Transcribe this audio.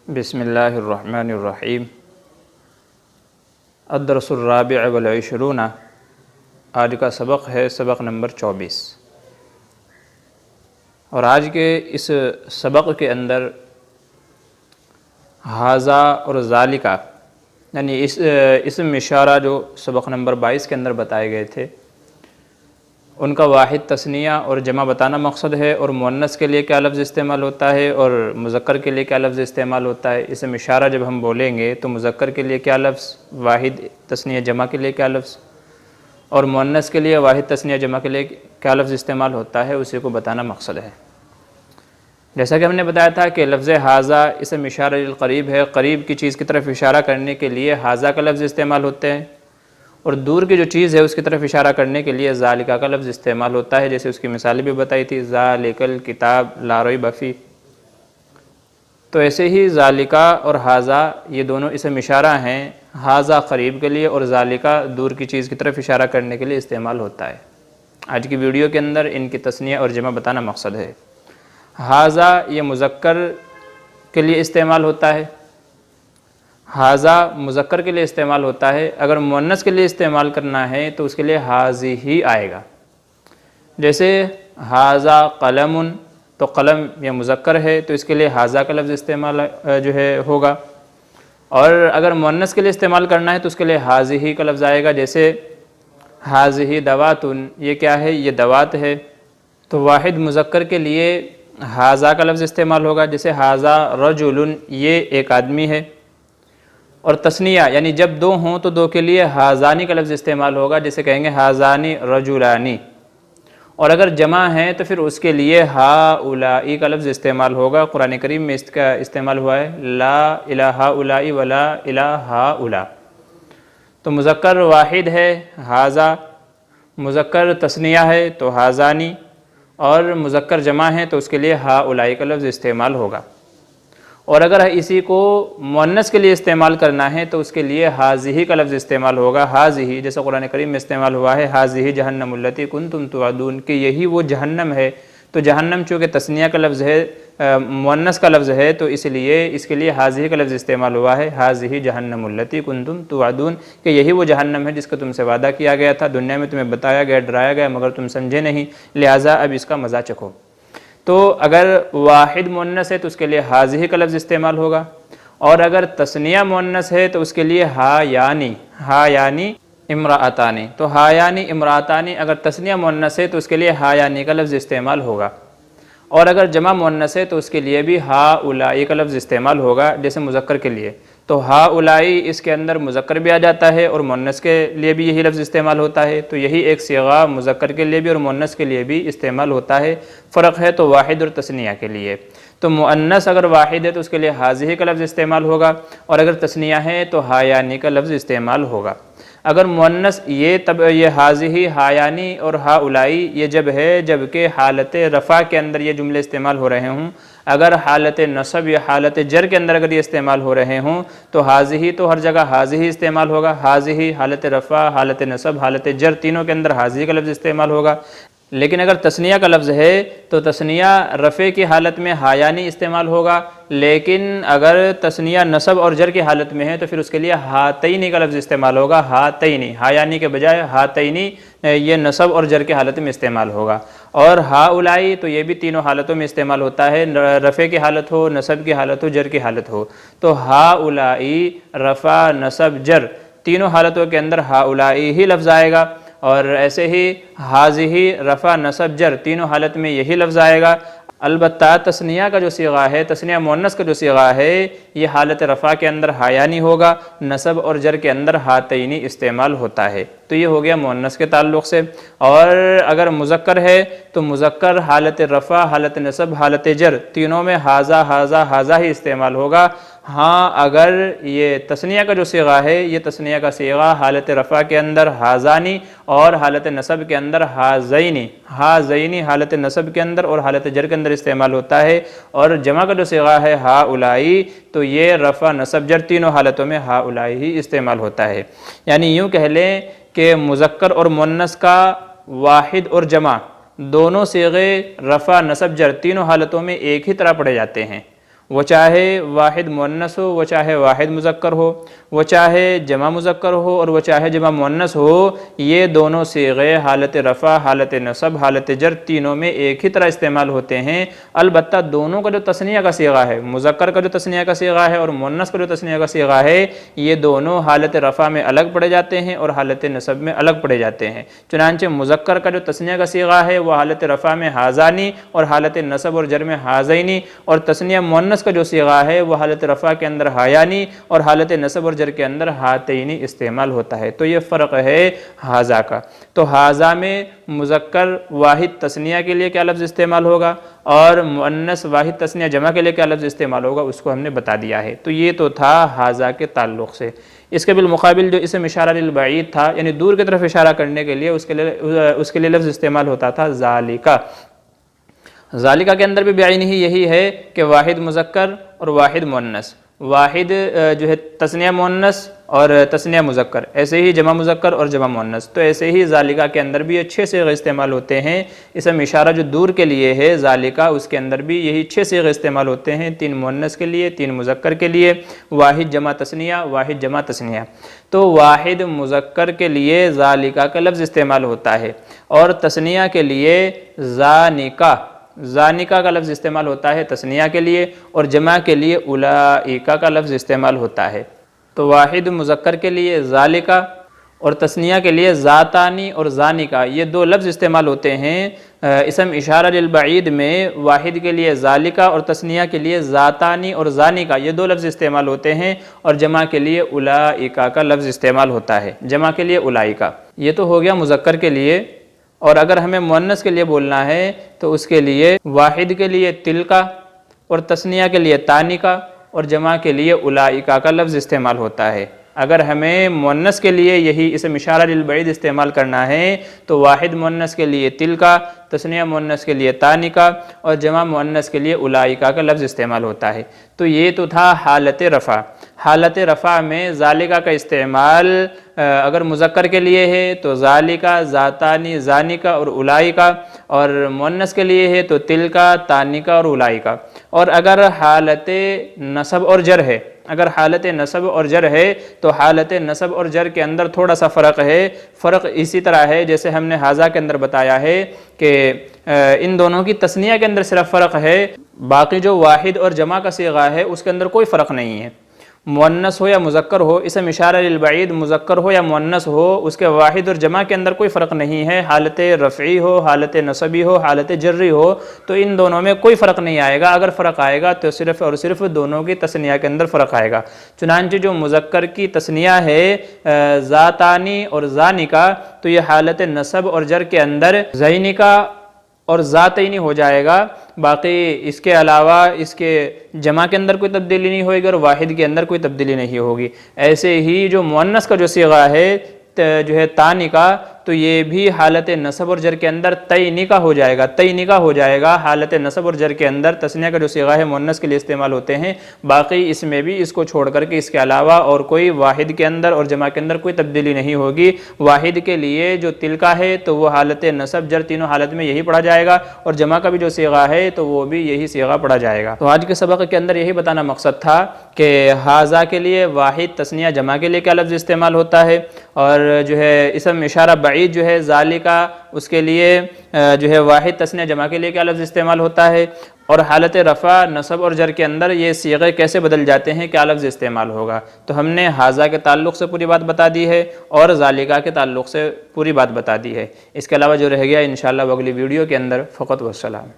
بسم اللہ الرحمن الرحیم۔ الدرس الرابع والعشرون، آج کا سبق ہے سبق نمبر 24، اور آج کے اس سبق کے اندر ھذا اور ذالکا یعنی اسم اشارہ جو سبق نمبر 22 کے اندر بتائے گئے تھے ان کا واحد تثنیہ اور جمع بتانا مقصد ہے، اور مؤنث کے لیے کیا لفظ استعمال ہوتا ہے اور مذکر کے لیے کیا لفظ استعمال ہوتا ہے۔ اسم اشارہ جب ہم بولیں گے تو مذکر کے لیے کیا لفظ، واحد تثنیہ جمع کے لیے کیا لفظ، اور مؤنث کے لیے واحد تثنیہ جمع کے لیے کیا لفظ استعمال ہوتا ہے، اسی کو بتانا مقصد ہے۔ جیسا کہ ہم نے بتایا تھا کہ لفظ ھذا اسم اشارہ للقریب ہے، قریب کی چیز کی طرف اشارہ کرنے کے لیے ھذا کا لفظ استعمال ہوتے ہیں، اور دور کی جو چیز ہے اس کی طرف اشارہ کرنے کے لیے ذالکا کا لفظ استعمال ہوتا ہے، جیسے اس کی مثالیں بھی بتائی تھی، ذالک الکتاب لا ریب فیہ۔ تو ایسے ہی ذالکا اور ھذا یہ دونوں اسم اشارہ ہیں، ھذا قریب کے لیے اور ذالکا دور کی چیز کی طرف اشارہ کرنے کے لیے استعمال ہوتا ہے۔ آج کی ویڈیو کے اندر ان کی تثنیہ اور جمع بتانا مقصد ہے۔ ھذا یہ مذکر کے لیے استعمال ہوتا ہے، ھذا مذکر کے لیے استعمال ہوتا ہے۔ اگر مؤنث کے لیے استعمال کرنا ہے تو اس کے لیے ھذہ آئے گا، جیسے ھذا قلم، تو قلم یہ مذکر ہے تو اس کے لیے ھذا کا لفظ استعمال ہوگا، اور اگر مؤنث کے لیے استعمال کرنا ہے تو اس کے لیے ھذہ کا لفظ آئے گا، جیسے ھذہ دوات، یہ کیا ہے، یہ دوات ہے، تو واحد مذکر کے لیے ھذا کا لفظ استعمال ہوگا، جیسے ھذا رجل، یہ ایک آدمی ہے۔ اور تثنیہ یعنی جب دو ہوں تو دو کے لیے ھذانی کا لفظ استعمال ہوگا، جیسے کہیں گے ھذانی رجلانی، اور اگر جمع ہے تو پھر اس کے لیے ھؤلاء کا لفظ استعمال ہوگا۔ قرآن کریم میں اس کا استعمال ہوا ہے، لا الہ ھؤلاء ولا الہ ھؤلاء۔ تو مذکر واحد ہے ھذا، مذکر تثنیہ ہے تو ھذانی، اور مذکر جمع ہے تو اس کے لیے ھؤلاء کا لفظ استعمال ہوگا۔ اور اگر اسی کو مؤنث کے لیے استعمال کرنا ہے تو اس کے لیے ھذہ کا لفظ استعمال ہوگا، ھذہ جیسے قرآن کریم میں استعمال ہوا ہے، ھذہ جہنم التی کنتم توعدون، کہ یہی وہ جہنم ہے۔ تو جہنم چونکہ تثنیہ کا لفظ ہے، مؤنث کا لفظ ہے، تو اس لیے اس کے لیے ھذہ کا لفظ استعمال ہوا ہے، ھذہ جہنم التی کنتم توعدون، کہ یہی وہ جہنم ہے جس کا تم سے وعدہ کیا گیا تھا، دنیا میں تمہیں بتایا گیا، ڈرایا گیا، مگر تم سمجھے نہیں، لہٰذا اب اس کا مزہ چکھو۔ تو اگر واحد مؤنث ہے تو اس کے لیے ھذہ کا لفظ استعمال ہوگا، اور اگر تثنیہ مؤنث ہے تو اس کے لیے ھایانی امرأتانی، تو ھایانی امرأتانی اگر تثنیہ مؤنث ہے تو اس کے لیے ھایانی کا لفظ استعمال ہوگا، اور اگر جمع مؤنث ہے تو اس کے لیے بھی ھؤلاء کا لفظ استعمال ہوگا، جیسے مذکر کے لیے۔ تو ھؤلاء اس کے اندر مذکر بھی آ جاتا ہے اور مؤنث کے لیے بھی یہی لفظ استعمال ہوتا ہے، تو یہی ایک صیغہ مذکر کے لیے بھی اور مؤنث کے لیے بھی استعمال ہوتا ہے۔ فرق ہے تو واحد اور تثنیہ کے لیے۔ تو مؤنث اگر واحد ہے تو اس کے لیے ھذہ کا لفظ استعمال ہوگا، اور اگر تثنیہ ہے تو ھایانی کا لفظ استعمال ہوگا۔ اگر مؤنث یہ ھذہ، ھایانی اور ھؤلاء یہ جب ہے جبکہ حالت رفع کے اندر یہ جملے استعمال ہو رہے ہوں، اگر حالت نصب یا حالت جر کے اندر اگر یہ استعمال ہو رہے ہوں تو ھذہ تو ہر جگہ ھذہ استعمال ہوگا، ھذہ حالت رفع، حالت نصب، حالت جر تینوں کے اندر ھذہ کا لفظ استعمال ہوگا۔ لیکن اگر تثنیہ کا لفظ ہے تو تثنیہ رفع کی حالت میں ھایانی استعمال ہوگا، لیکن اگر تثنیہ نصب اور جر کی حالت میں ہے تو پھر اس کے لیے ھاتین کا لفظ استعمال ہوگا، ھاتین، ھایانی کے بجائے ھاتین یہ نصب اور جر کی حالت میں استعمال ہوگا۔ اور ھؤلاء تو یہ بھی تینوں حالتوں میں استعمال ہوتا ہے، رفع کی حالت ہو، نصب کی حالت ہو، جر کی حالت ہو، تو ھؤلاء رفع، نصب، جر تینوں حالتوں کے اندر ھؤلاء ہی لفظ آئے گا، اور ایسے ہی ھذہ رفع، نصب، جر تینوں حالت میں یہی لفظ آئے گا۔ البتہ تثنیہ کا جو صیغہ ہے، تثنیہ مؤنث کا جو صیغہ ہے، یہ حالت رفع کے اندر ھایانی ہوگا، نصب اور جر کے اندر ھاتین استعمال ہوتا ہے۔ تو یہ ہو گیا مؤنث کے تعلق سے۔ اور اگر مذکر ہے تو مذکر حالت رفع، حالت نصب، حالت جر تینوں میں ھذا ہی استعمال ہوگا۔ ہاں اگر یہ تثنیہ کا جو صیغہ ہے، یہ تثنیہ کا صیغہ حالت رفع کے اندر ھذانی اور حالت نصب کے اندر ھذینی حالت نصب کے اندر اور حالت جر کے اندر استعمال ہوتا ہے، اور جمع کا جو صیغہ ہے ھؤلاء تو یہ رفع، نصب، جر تینوں حالتوں میں ھؤلاء ہی استعمال ہوتا ہے۔ یعنی یوں کہہ لیں کہ مذکر اور مؤنث کا واحد اور جمع دونوں صیغے رفع، نصب، جر تینوں حالتوں میں ایک ہی طرح پڑھے جاتے ہیں، وہ چاہے واحد مؤنث ہو، وہ چاہے واحد مذکر ہو، وہ چاہے جمع مذکر ہو اور وہ چاہے جمع مؤنث ہو، یہ دونوں صیغے حالت رفع، حالت نصب، حالت جر تینوں میں ایک ہی طرح استعمال ہوتے ہیں۔ البتہ دونوں کا جو تثنیہ کا صیغہ ہے، مذکر کا جو تثنیہ کا صیغہ ہے اور مؤنث کا جو تثنیہ کا صیغہ ہے، یہ دونوں حالت رفع میں الگ پڑھے جاتے ہیں اور حالت نصب میں الگ پڑھے جاتے ہیں۔ چنانچہ مذکر کا جو تثنیہ کا صیغہ ہے وہ حالت رفع میں ہذانی اور حالت نصب اور جر میں ہذینی، اور تثنیہ مؤنث کا جو صیغہ ہے وہ حالت رفع کے اندر ہایانی اور حالت نصب اور جر کے اندر ہاتینی استعمال ہوتا ہے۔ تو یہ فرق ہے ہذا کا۔ تو ہذا میں مذکر واحد تثنیہ کے لیے کیا لفظ استعمال ہوگا اور مؤنث واحد تثنیہ جمع کے لیے کیا لفظ استعمال ہوگا، اس کو ہم نے بتا دیا ہے۔ تو یہ تو تھا ہذا کے تعلق سے۔ اس کے بالمقابل جو اسم اشارہ للبعید تھا، یعنی دور کی طرف اشارہ کرنے کے لیے اس کے لیے لفظ استعمال ہوتا تھا ذالکا۔ ذالکا کے اندر بھی بعین ہی یہی ہے کہ واحد مذکر اور واحد مؤنث، واحد جو ہے تثنیہ مؤنث اور تثنیہ مذکر، ایسے ہی جمع مذکر اور جمع مؤنث، تو ایسے ہی ذالکا کے اندر بھی 6 صیغے استعمال ہوتے ہیں۔ اسم اشارہ جو دور کے لیے ہے ذالکا، اس کے اندر بھی یہی 6 صیغے استعمال ہوتے ہیں، 3 مؤنث کے لیے، 3 مذکر کے لیے، واحد جمع تثنیہ، واحد جمع تثنیہ۔ تو واحد مذکر کے لیے ذالکا کا لفظ استعمال ہوتا ہے اور تثنیہ کے لیے ذانکا، ذانکا کا لفظ استعمال ہوتا ہے تثنیہ کے لیے، اور جمع کے لیے اولئکا کا لفظ استعمال ہوتا ہے۔ تو واحد مذکر کے لیے ذالکا اور تثنیہ کے لیے ذاتانی اور ذانکا، یہ 2 لفظ استعمال ہوتے ہیں۔ اسم اشارہ للبعید میں واحد کے لیے ذالکا اور تثنیہ کے لیے ذاتانی اور ذانکا، یہ 2 لفظ استعمال ہوتے ہیں، اور جمع کے لیے اولئکا کا لفظ استعمال ہوتا ہے، جمع کے لیے اولئکا۔ یہ تو ہو گیا مذکر کے لیے، اور اگر ہمیں مؤنث کے لیے بولنا ہے تو اس کے لیے واحد کے لیے تلکا اور تثنیہ کے لیے تانکا اور جمع کے لیے اولئکا کا لفظ استعمال ہوتا ہے۔ اگر ہمیں مؤنث کے لیے یہی اسم اشارہ للبعید استعمال کرنا ہے تو واحد مؤنث کے لیے تلکا، تثنیہ مؤنث کے لیے تانکا اور جمع مؤنث کے لیے اولئکا کا لفظ استعمال ہوتا ہے۔ تو یہ تو تھا حالت رفع۔ حالت رفع میں ذالکا کا استعمال اگر مذکر کے لیے ہے تو ذالکا، ذاتانی، ذانکا اور اولئکا، اور مؤنث کے لیے ہے تو تلکا، تانکا اور اولئکا۔ اور اگر حالت نصب اور جر ہے، اگر حالت نصب اور جر ہے تو حالت نصب اور جر کے اندر تھوڑا سا فرق ہے۔ فرق اسی طرح ہے جیسے ہم نے ہذا کے اندر بتایا ہے کہ ان دونوں کی تثنیہ کے اندر صرف فرق ہے، باقی جو واحد اور جمع کا صیغہ ہے اس کے اندر کوئی فرق نہیں ہے۔ مؤنث ہو یا مذکر ہو، اسم اشارہ للبعید مذکر ہو یا مؤنث ہو، اس کے واحد اور جمع کے اندر کوئی فرق نہیں ہے۔ حالت رفعی ہو، حالت نصبی ہو، حالت جری ہو، تو ان دونوں میں کوئی فرق نہیں آئے گا۔ اگر فرق آئے گا تو صرف اور صرف دونوں کی تثنیہ کے اندر فرق آئے گا۔ چنانچہ جو مذکر کی تثنیہ ہے ذاتانی اور ذانکا، تو یہ حالت نصب اور جر کے اندر ذینکا اور ذاتینی ہو جائے گا، باقی اس کے علاوہ اس کے جمع کے اندر کوئی تبدیلی نہیں ہوئے گی اور واحد کے اندر کوئی تبدیلی نہیں ہوگی۔ ایسے ہی جو مؤنث کا جو صیغہ ہے جو ہے تانکا، تو یہ بھی حالت نصب اور جر کے اندر تینکا ہو جائے گا، تینکا ہو جائے گا۔ حالت نصب اور جر کے اندر تثنیہ کا جو صیغہ ہے مؤنث کے لیے استعمال ہوتے ہیں، باقی اس میں بھی اس کو چھوڑ کر کے اس کے علاوہ اور کوئی واحد کے اندر اور جمع کے اندر کوئی تبدیلی نہیں ہوگی۔ واحد کے لیے جو تلکا ہے تو وہ حالت نصب جر تینوں حالت میں یہی پڑھا جائے گا، اور جمع کا بھی جو صیغہ ہے تو وہ بھی یہی صیغہ پڑھا جائے گا۔ تو آج کے سبق کے اندر یہی بتانا مقصد تھا کہ ہذا کے لیے واحد تثنیہ جمع کے لیے کیا لفظ استعمال ہوتا ہے، اور جو ہے اسم اشارہ بعید جو ہے ذالکا، اس کے لیے جو ہے واحد تثنیہ جمع کے لیے کیا لفظ استعمال ہوتا ہے، اور حالت رفع نصب اور جر کے اندر یہ صیغے کیسے بدل جاتے ہیں، کیا لفظ استعمال ہوگا۔ تو ہم نے ہذا کے تعلق سے پوری بات بتا دی ہے اور ذالکا کے تعلق سے پوری بات بتا دی ہے۔ اس کے علاوہ جو رہ گیا انشاءاللہ وہ اگلی ویڈیو کے اندر۔ فقط والسلام۔